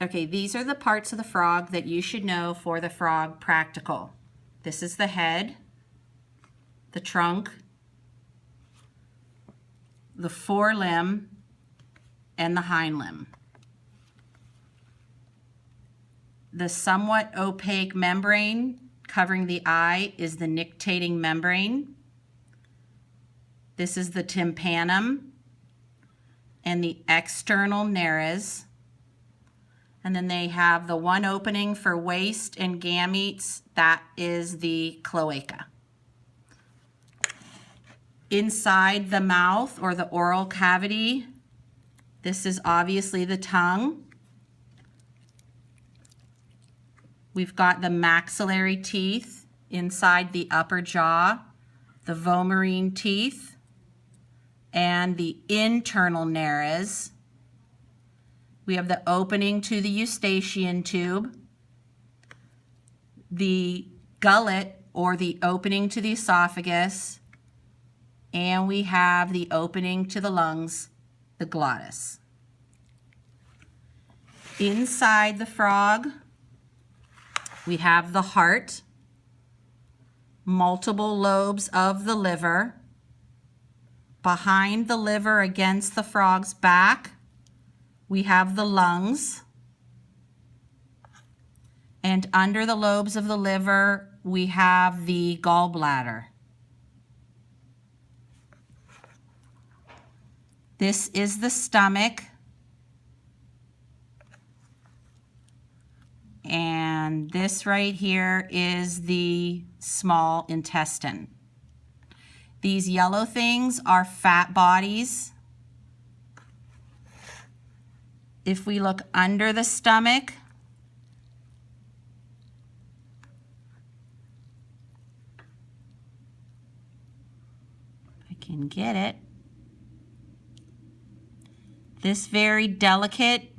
Okay, these are the parts of the frog that you should know for the frog practical. This is the head, the trunk, the forelimb, and the hind limb. The somewhat opaque membrane covering the eye is the nictitating membrane. This is the tympanum and the external nares. And then they have the one opening for waste and gametes, that is the cloaca. Inside the mouth or the oral cavity, this is obviously the tongue. We've got the maxillary teeth inside the upper jaw, the vomerine teeth, and the internal nares. We have the opening to the eustachian tube, the gullet or the opening to the esophagus, and we have the opening to the lungs, the glottis. Inside the frog, we have the heart, multiple lobes of the liver. Behind the liver against the frog's back, we have the lungs, and under the lobes of the liver, we have the gallbladder. This is the stomach, and this right here is the small intestine. These yellow things are fat bodies. If we look under the stomach, if I can get it, this very delicate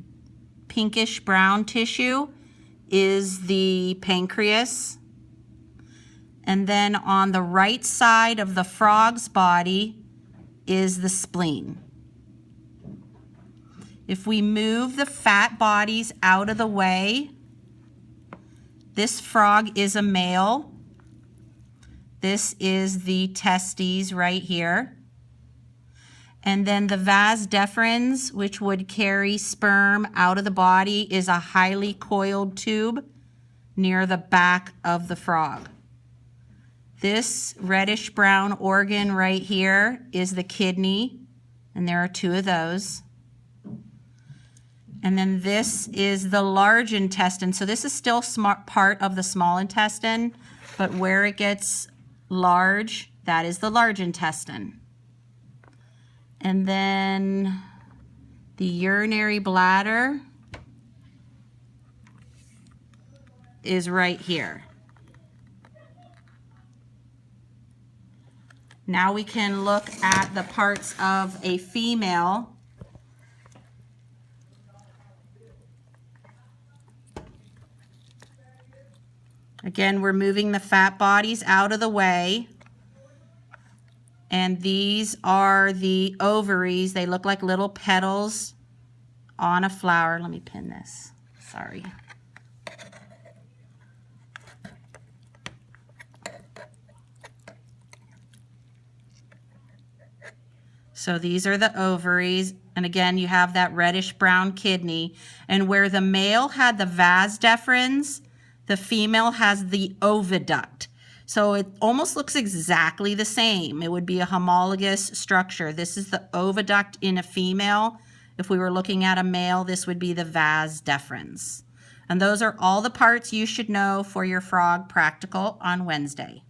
pinkish brown tissue is the pancreas. And then on the right side of the frog's body is the spleen. If we move the fat bodies out of the way, this frog is a male. This is the testes right here. And then the vas deferens, which would carry sperm out of the body, is a highly coiled tube near the back of the frog. This reddish brown organ right here is the kidney, and there are two of those. And then this is the large intestine. So this is still part of the small intestine, but where it gets large, that is the large intestine. And then the urinary bladder is right here. Now we can look at the parts of a female. Again, we're moving the fat bodies out of the way. And these are the ovaries. They look like little petals on a flower. Let me pin this. Sorry. So these are the ovaries. And again, you have that reddish brown kidney. And where the male had the vas deferens, the female has the oviduct. So it almost looks exactly the same. It would be a homologous structure. This is the oviduct in a female. If we were looking at a male, this would be the vas deferens. And those are all the parts you should know for your frog practical on Wednesday.